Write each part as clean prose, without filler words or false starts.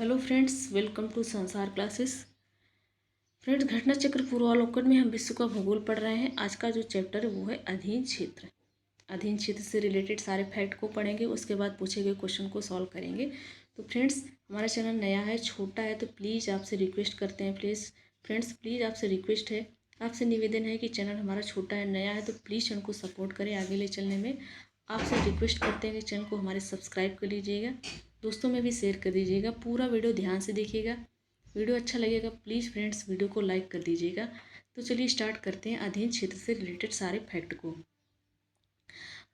Hello friends, welcome to संसार classes. Friends, घटना चक्र पूर्वावलोकन में हम विश्व का भूगोल पढ़ रहे हैं। आज का जो चैप्टर है वो है अधीन क्षेत्र। अधीन क्षेत्र से रिलेटेड सारे फैक्ट को पढ़ेंगे, उसके बाद पूछे गए क्वेश्चन को सॉल्व करेंगे। तो फ्रेंड्स, हमारा चैनल नया है, छोटा है, तो प्लीज़ आपसे रिक्वेस्ट करते हैं, प्लीज़ आपसे रिक्वेस्ट है, आपसे निवेदन है कि चैनल हमारा छोटा है, नया है, तो प्लीज़ चैनल को सपोर्ट करें आगे ले चलने में। आपसे रिक्वेस्ट करते हैं कि चैनल को हमारे सब्सक्राइब कर लीजिएगा, दोस्तों में भी शेयर कर दीजिएगा, पूरा वीडियो ध्यान से देखिएगा। वीडियो अच्छा लगेगा प्लीज़ फ्रेंड्स वीडियो को लाइक कर दीजिएगा। तो चलिए स्टार्ट करते हैं अधीन क्षेत्र से रिलेटेड सारे फैक्ट को।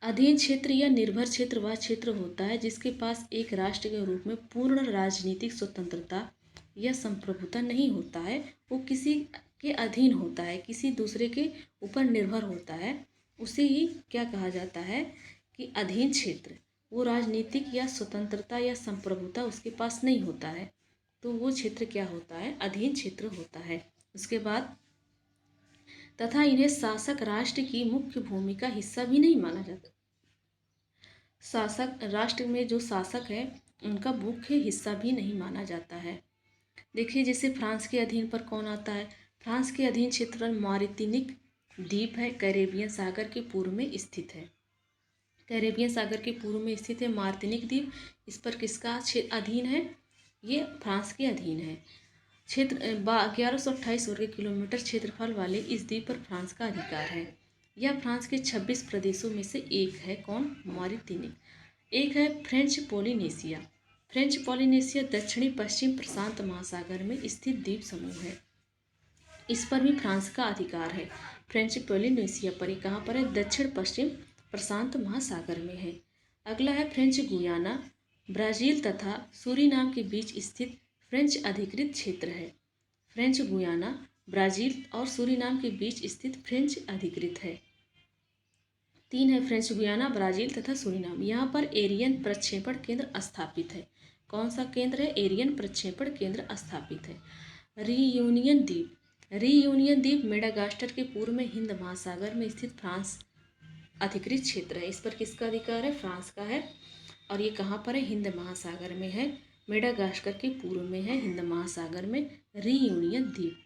अधीन क्षेत्र या निर्भर क्षेत्र वह क्षेत्र होता है जिसके पास एक राष्ट्र के रूप में पूर्ण राजनीतिक स्वतंत्रता या संप्रभुता नहीं होता है, वो किसी के अधीन होता है, किसी दूसरे के ऊपर निर्भर होता है। उसे ही क्या कहा जाता है कि अधीन क्षेत्र। वो राजनीतिक या स्वतंत्रता या संप्रभुता उसके पास नहीं होता है, तो वो क्षेत्र क्या होता है, अधीन क्षेत्र होता है। उसके बाद तथा इन्हें शासक राष्ट्र की मुख्य भूमि का हिस्सा भी नहीं माना जाता। शासक राष्ट्र में जो शासक है उनका मुख्य हिस्सा भी नहीं माना जाता है। देखिए, जैसे फ्रांस के अधीन पर कौन आता है। फ्रांस के अधीन क्षेत्र मारितिनिक द्वीप है, कैरेबियन सागर के पूर्व में स्थित है। कैरेबियन सागर के पूर्व में स्थित है मार्टिनिक द्वीप। इस पर किसका अधीन है, ये फ्रांस के अधीन है। क्षेत्र 1128 वर्ग किलोमीटर क्षेत्रफल वाले इस द्वीप पर फ्रांस का अधिकार है। यह फ्रांस के 26 प्रदेशों में से एक है। कौन, मारितिनिक। एक है फ्रेंच पोलिनेशिया। फ्रेंच पोलिनेशिया दक्षिणी पश्चिम प्रशांत महासागर में स्थित द्वीप समूह है। इस पर भी फ्रांस का अधिकार है। फ्रेंच पोलिनेशिया पर, ये कहाँ पर है, दक्षिण पश्चिम प्रशांत महासागर में है। अगला है फ्रेंच गुयाना, ब्राज़ील तथा सूरीनाम के बीच स्थित फ्रेंच अधिकृत क्षेत्र है। फ्रेंच गुयाना ब्राज़ील और सूरीनाम के बीच स्थित फ्रेंच अधिकृत है। तीन है फ्रेंच गुयाना, ब्राज़ील तथा सूरीनाम। यहाँ पर एरियन प्रक्षेपण केंद्र स्थापित है। कौन सा केंद्र है, एरियन प्रक्षेपण केंद्र स्थापित है। रीयूनियन द्वीप। रीयूनियन द्वीप मेडागास्कर के पूर्व में हिंद महासागर में स्थित फ्रांस अधिकृत क्षेत्र है। इस पर किसका अधिकार है, फ्रांस का है। और ये कहाँ पर है, हिंद महासागर में है। मेडागास्कर के पूर्व में है, हिंद महासागर में रीयूनियन द्वीप।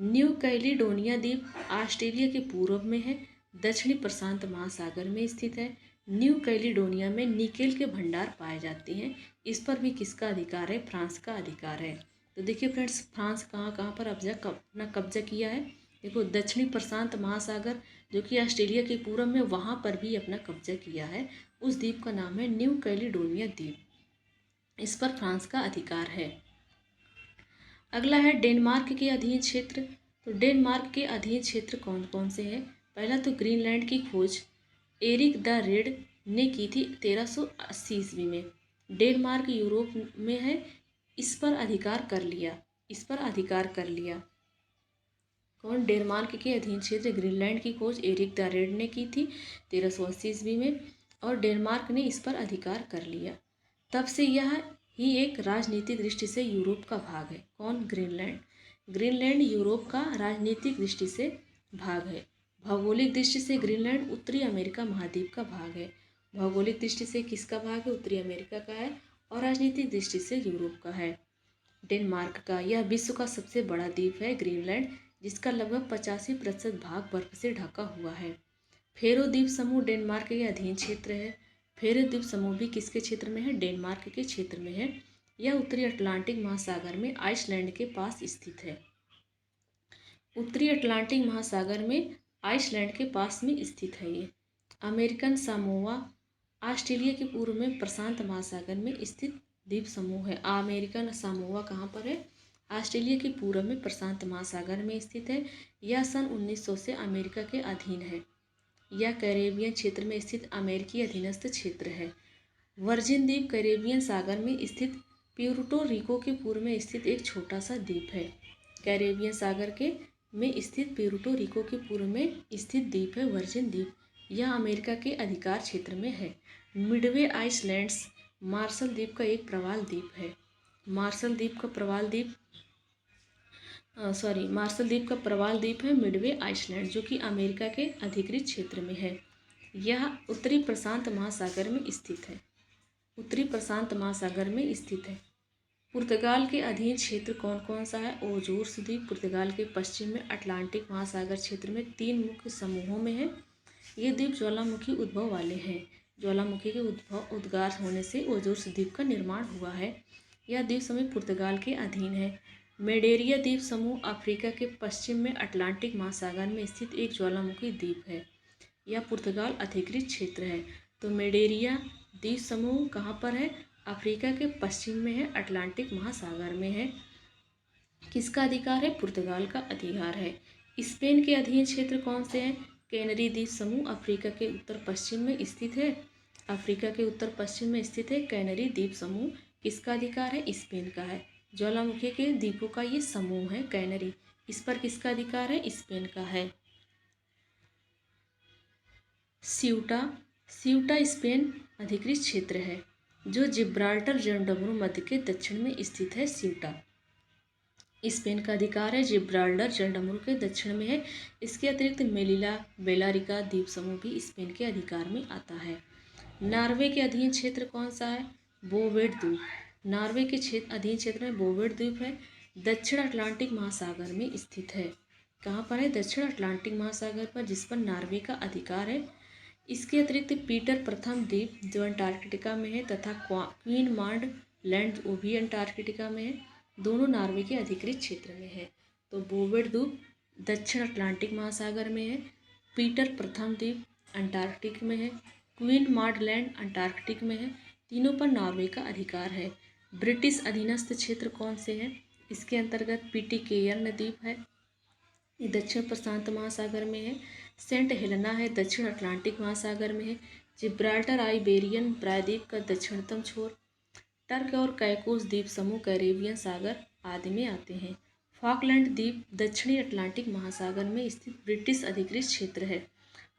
न्यू कैलिडोनिया द्वीप ऑस्ट्रेलिया के पूर्व में है, दक्षिणी प्रशांत महासागर में स्थित है। न्यू कैलिडोनिया में निकेल के भंडार पाए जाते हैं। इस पर भी किसका अधिकार है, फ्रांस का अधिकार है। तो देखिए फ्रेंड्स, फ्रांस कहाँ कहाँ पर अपना कब्जा किया है। देखो, दक्षिणी प्रशांत महासागर जो कि ऑस्ट्रेलिया के पूर्व में, वहाँ पर भी अपना कब्जा किया है। उस द्वीप का नाम है न्यू कैलिडोनिया द्वीप। इस पर फ्रांस का अधिकार है। अगला है डेनमार्क के अधीन क्षेत्र। तो डेनमार्क के अधीन क्षेत्र कौन कौन से हैं। पहला तो ग्रीनलैंड की खोज एरिक द रेड ने की थी 1380 ईस्वी में। डेनमार्क यूरोप में है, इस पर अधिकार कर लिया, कौन, डेनमार्क के अधीन क्षेत्र ग्रीनलैंड की खोज एरिक द रेड ने की थी 1380 ईस्वी में, और डेनमार्क ने इस पर अधिकार कर लिया। तब से यह ही एक राजनीतिक दृष्टि से यूरोप का भाग है। कौन, ग्रीनलैंड। ग्रीनलैंड यूरोप का राजनीतिक दृष्टि से भाग है। भौगोलिक दृष्टि से ग्रीनलैंड उत्तरी अमेरिका महाद्वीप का भाग है। भौगोलिक दृष्टि से किसका भाग है, उत्तरी अमेरिका का है, और राजनीतिक दृष्टि से यूरोप का है, डेनमार्क का। यह विश्व का सबसे बड़ा द्वीप है ग्रीनलैंड, जिसका लगभग 85% भाग बर्फ से ढका हुआ है। फेरो द्वीप समूह डेनमार्क के अधीन क्षेत्र है। फेरो द्वीप समूह भी किसके क्षेत्र में है, डेनमार्क के क्षेत्र में है। यह उत्तरी अटलांटिक महासागर में आइसलैंड के पास स्थित है। उत्तरी अटलांटिक महासागर में आइसलैंड के पास में स्थित है ये। अमेरिकन सामोआ ऑस्ट्रेलिया के पूर्व में प्रशांत महासागर में स्थित द्वीप समूह है। अमेरिकन सामोआ कहाँ पर है, ऑस्ट्रेलिया के पूर्व में प्रशांत महासागर में स्थित है। यह सन 1900 से अमेरिका के अधीन है। यह कैरेबियन क्षेत्र में स्थित अमेरिकी अधीनस्थ क्षेत्र है। वर्जिन द्वीप कैरेबियन सागर में स्थित प्यूर्टो रिको के पूर्व में स्थित एक छोटा सा द्वीप है। कैरेबियन सागर के में स्थित प्यूर्टो रिको के पूर्व में स्थित द्वीप है वर्जिन द्वीप। यह अमेरिका के अधिकार क्षेत्र में है। मिडवे आइसलैंड्स मार्शल द्वीप का एक प्रवाल द्वीप है। मार्शल द्वीप का प्रवाल द्वीप है मिडवे आइसलैंड, जो कि अमेरिका के अधिकृत क्षेत्र में है। यह उत्तरी प्रशांत महासागर में स्थित है। पुर्तगाल के अधीन क्षेत्र कौन कौन सा है? ओजोर्स द्वीप पुर्तगाल के पश्चिम में अटलांटिक महासागर क्षेत्र में 3 मुख्य समूहों में है। ये द्वीप ज्वालामुखी उद्भव वाले हैं। ज्वालामुखी के उद्गार होने से ओजोर्स द्वीप का निर्माण हुआ है। यह द्वीप समूह पुर्तगाल के अधीन है। मेडेरिया द्वीप समूह अफ्रीका के पश्चिम में अटलांटिक महासागर में स्थित एक ज्वालामुखी द्वीप है। यह पुर्तगाल अधिकृत क्षेत्र है। तो मेडेरिया द्वीप समूह कहाँ पर है? अफ्रीका के पश्चिम में है, अटलांटिक महासागर में है। किसका अधिकार है? पुर्तगाल का अधिकार है। स्पेन के अधीन क्षेत्र कौन से हैं? कैनरी द्वीप समूह अफ्रीका के उत्तर पश्चिम में स्थित है। अफ्रीका के उत्तर पश्चिम में स्थित है कैनरी द्वीप समूह। किसका अधिकार है? स्पेन का है। ज्वालामुखी के द्वीपों का ये समूह है कैनरी। इस पर किसका अधिकार है? स्पेन का है। स्यूटा स्पेन अधिकृत क्षेत्र है जो जिब्राल्टर जलडमरू मध्य के दक्षिण में स्थित है। स्यूटा स्पेन का अधिकार है, जिब्राल्टर जलडमरू के दक्षिण में है। इसके अतिरिक्त मेलिला बेलारिका द्वीप समूह भी स्पेन के अधिकार में आता है। नॉर्वे के अधीन क्षेत्र कौन सा है? बोवेड द्वीप। नॉर्वे के अधीन क्षेत्र में बोवेड द्वीप है, दक्षिण अटलांटिक महासागर में स्थित है। कहाँ पर है? दक्षिण अटलांटिक महासागर पर, जिस पर नॉर्वे का अधिकार है। इसके अतिरिक्त पीटर प्रथम द्वीप जो अंटार्कटिका में है तथा क्वीन मांड लैंड वो भी अंटार्कटिका में है। दोनों नॉर्वे के अधिकृत क्षेत्र में है। तो बोवेड द्वीप दक्षिण अटलांटिक महासागर में है, पीटर प्रथम द्वीप अंटार्कटिक में है, क्वीन मांड लैंड अंटार्कटिक में है। तीनों पर नॉर्वे का अधिकार है। ब्रिटिश अधीनस्थ क्षेत्र कौन से हैं? इसके अंतर्गत पिटिकेयर्न द्वीप है, ये दक्षिण प्रशांत महासागर में है। सेंट हेलेना है, दक्षिण अटलांटिक महासागर में है। जिब्राल्टर आइबेरियन प्रायद्वीप का दक्षिणतम छोर। टर्क और कैकोस द्वीप समूह कैरेबियन सागर आदि में आते हैं। फॉकलैंड द्वीप दक्षिणी अटलांटिक महासागर में स्थित ब्रिटिश अधिकृत क्षेत्र है।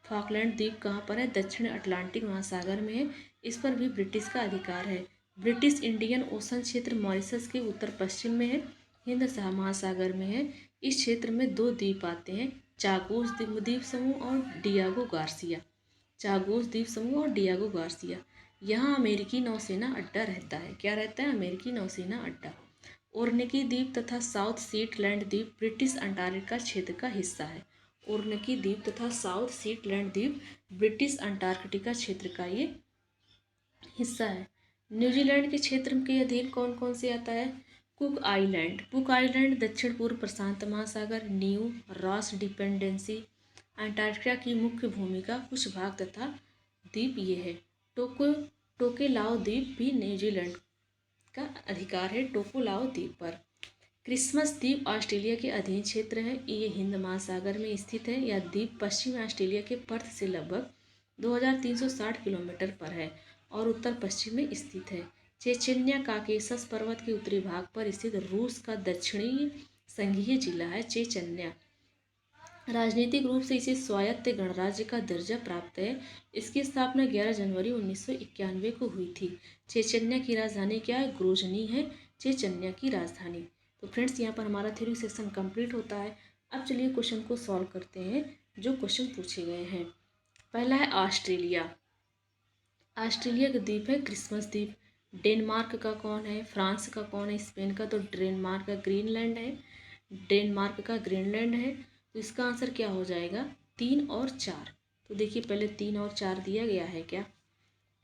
फॉकलैंड द्वीप कहाँ पर है? दक्षिण अटलांटिक महासागर में है। इस पर भी ब्रिटिश का अधिकार है। ब्रिटिश इंडियन ओशन क्षेत्र मॉरिशस के उत्तर पश्चिम में है, हिंद महासागर में है। इस क्षेत्र में 2 द्वीप आते हैं, चागोस द्वीप समूह और डियागो गार्सिया। चागोस द्वीप समूह और डियागो गार्सिया। यहाँ अमेरिकी नौसेना अड्डा रहता है। क्या रहता है? अमेरिकी नौसेना अड्डा। ओर्निकी द्वीप तथा साउथ सीटलैंड द्वीप ब्रिटिश अंटार्कटिका क्षेत्र का हिस्सा है। ओर्निकी द्वीप तथा साउथ सीटलैंड द्वीप ब्रिटिश अंटार्कटिका क्षेत्र का ये हिस्सा है। न्यूजीलैंड के क्षेत्र के अधीन कौन कौन से आता है? कुक आइलैंड दक्षिण पूर्व प्रशांत महासागर, न्यू रॉस डिपेंडेंसी अंटार्कटिका की मुख्य भूमि का कुछ भाग तथा द्वीप ये है। टोकेलाओ द्वीप भी न्यूजीलैंड का अधिकार है टोकेलाओ द्वीप पर। क्रिसमस द्वीप ऑस्ट्रेलिया के अधीन क्षेत्र है, ये हिंद महासागर में स्थित है। यह द्वीप पश्चिमी ऑस्ट्रेलिया के पर्थ से लगभग 2360 किलोमीटर पर है और उत्तर पश्चिम में स्थित है। चेचन्या काकेशस पर्वत के उत्तरी भाग पर स्थित रूस का दक्षिणी संघीय जिला है चेचन्या। राजनीतिक रूप से इसे स्वायत्त गणराज्य का दर्जा प्राप्त है। इसकी स्थापना 11 जनवरी 1991 को हुई थी। चेचन्या की राजधानी क्या है? ग्रोजनी है चेचन्या की राजधानी। तो फ्रेंड्स, यहाँ पर हमारा थ्योरी सेक्शन कंप्लीट होता है। अब चलिए क्वेश्चन को सॉल्व करते हैं जो क्वेश्चन पूछे गए हैं। पहला है ऑस्ट्रेलिया। ऑस्ट्रेलिया का द्वीप है क्रिसमस द्वीप। डेनमार्क का कौन है? फ्रांस का कौन है? स्पेन का तो डेनमार्क का ग्रीनलैंड है। डेनमार्क का ग्रीनलैंड है। तो इसका आंसर क्या हो जाएगा? 3 और 4। तो देखिए पहले 3 और 4 दिया गया है क्या?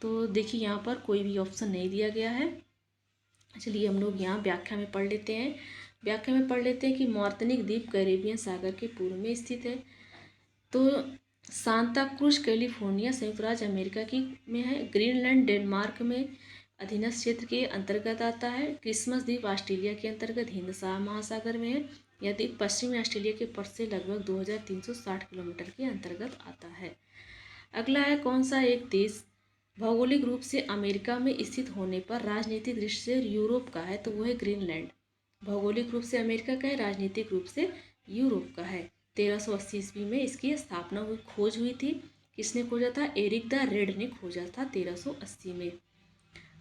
तो देखिए यहाँ पर कोई भी ऑप्शन नहीं दिया गया है। चलिए हम लोग यहाँ व्याख्या में पढ़ लेते हैं। व्याख्या में पढ़ लेते हैं कि मार्टिनिक द्वीप कैरेबियन सागर के पूर्व में स्थित है। तो सांता क्रूज कैलिफोर्निया संयुक्त राज्य अमेरिका की में है। ग्रीनलैंड डेनमार्क में अधीनस्थ क्षेत्र के अंतर्गत आता है। क्रिसमस द्वीप ऑस्ट्रेलिया के अंतर्गत हिंद महासागर में है। यह द्वीप पश्चिमी ऑस्ट्रेलिया के पर्थ से लगभग 2360 किलोमीटर के अंतर्गत आता है। अगला है कौन सा एक देश भौगोलिक रूप से अमेरिका में स्थित होने पर राजनीतिक दृष्टि से यूरोप का है? तो वो है ग्रीनलैंड। भौगोलिक रूप से अमेरिका का है, राजनीतिक रूप से यूरोप का है। 1380 ईस्वी में इसकी स्थापना हुई, खोज हुई थी। किसने खोजा था? एरिक द रेड ने खोजा था 1380 में।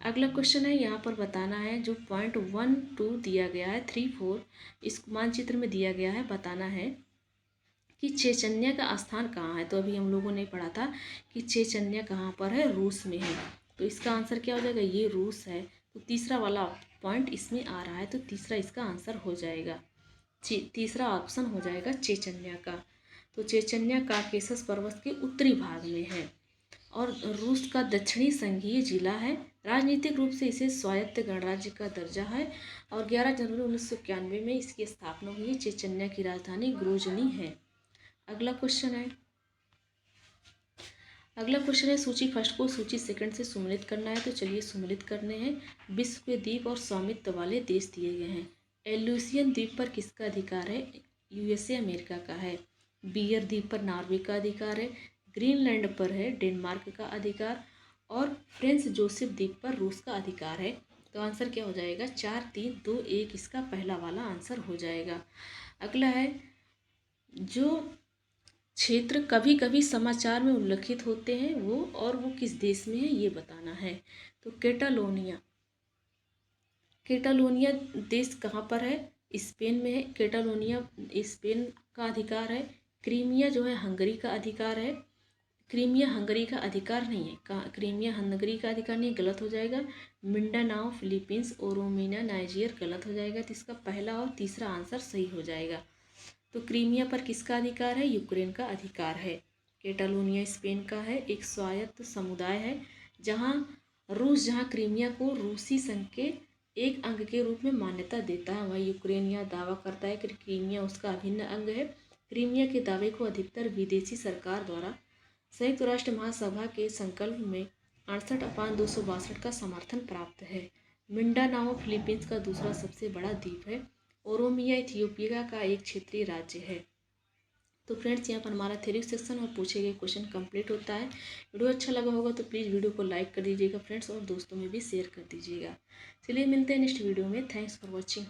अगला क्वेश्चन है, यहाँ पर बताना है जो पॉइंट 1, 2 दिया गया है, 3, 4 इस मानचित्र में दिया गया है। बताना है कि चेचन्या का स्थान कहाँ है। तो अभी हम लोगों ने पढ़ा था कि चेचन्या कहाँ पर है? रूस में है। तो इसका आंसर क्या हो जाएगा? ये रूस है। तो तीसरा वाला पॉइंट इसमें आ रहा है, तो तीसरा इसका आंसर हो जाएगा। तीसरा ऑप्शन हो जाएगा चेचन्या का। तो चेचन्या काकेशस पर्वत के उत्तरी भाग में है और रूस का दक्षिणी संघीय जिला है। राजनीतिक रूप से इसे स्वायत्त गणराज्य का दर्जा है और 11 जनवरी 1991 में इसकी स्थापना हुई। चेचन्या की राजधानी ग्रोजनी है। अगला क्वेश्चन है सूची फर्स्ट को सूची सेकंड से सम्मिलित करना है। तो चलिए सम्मिलित करने हैं। विश्व के द्वीप और स्वामित्व वाले देश दिए गए हैं। एल्यूसियन द्वीप पर किसका अधिकार है? यूएसए अमेरिका का है। बियर द्वीप पर नॉर्वे का अधिकार है। ग्रीनलैंड पर है डेनमार्क का अधिकार और फ्रेंच जोसेफ द्वीप पर रूस का अधिकार है। तो आंसर क्या हो जाएगा? 4, 3, 2, 1 इसका पहला वाला आंसर हो जाएगा। अगला है जो क्षेत्र कभी कभी समाचार में उल्लेखित होते हैं वो किस देश में है ये बताना है। तो कैटालोनिया देश कहाँ पर है? स्पेन में है। कैटालोनिया स्पेन का अधिकार है। क्रीमिया जो है हंगरी का अधिकार है। क्रीमिया हंगरी का अधिकार नहीं है। क्रीमिया हंगरी का अधिकार नहीं, गलत हो जाएगा। मिंडानाओ फिलीपींस और रोमेनिया नाइजीरिया गलत हो जाएगा। तो इसका पहला और तीसरा आंसर सही हो जाएगा। तो क्रीमिया पर किसका अधिकार है? यूक्रेन का अधिकार है। कैटालोनिया स्पेन का है, एक स्वायत्त समुदाय है जहां जहां क्रीमिया को रूसी संघ के एक अंग के रूप में मान्यता देता है, वहीं यूक्रेन यह दावा करता है कि क्रीमिया उसका अभिन्न अंग है। क्रीमिया के दावे को अधिकतर विदेशी सरकार द्वारा संयुक्त राष्ट्र महासभा के संकल्प में 68/262 का समर्थन प्राप्त है। मिंडानाओ फिलीपींस का दूसरा सबसे बड़ा द्वीप है। ओरोमिया इथियोपिया का एक क्षेत्रीय राज्य है। तो फ्रेंड्स यहाँ पर हमारा थ्योरी सेक्शन और पूछे गए क्वेश्चन कंप्लीट होता है। वीडियो अच्छा लगा होगा तो प्लीज़ वीडियो को लाइक कर दीजिएगा फ्रेंड्स और दोस्तों में भी शेयर कर दीजिएगा। चलिए मिलते हैं नेक्स्ट वीडियो में। Thanks for watching.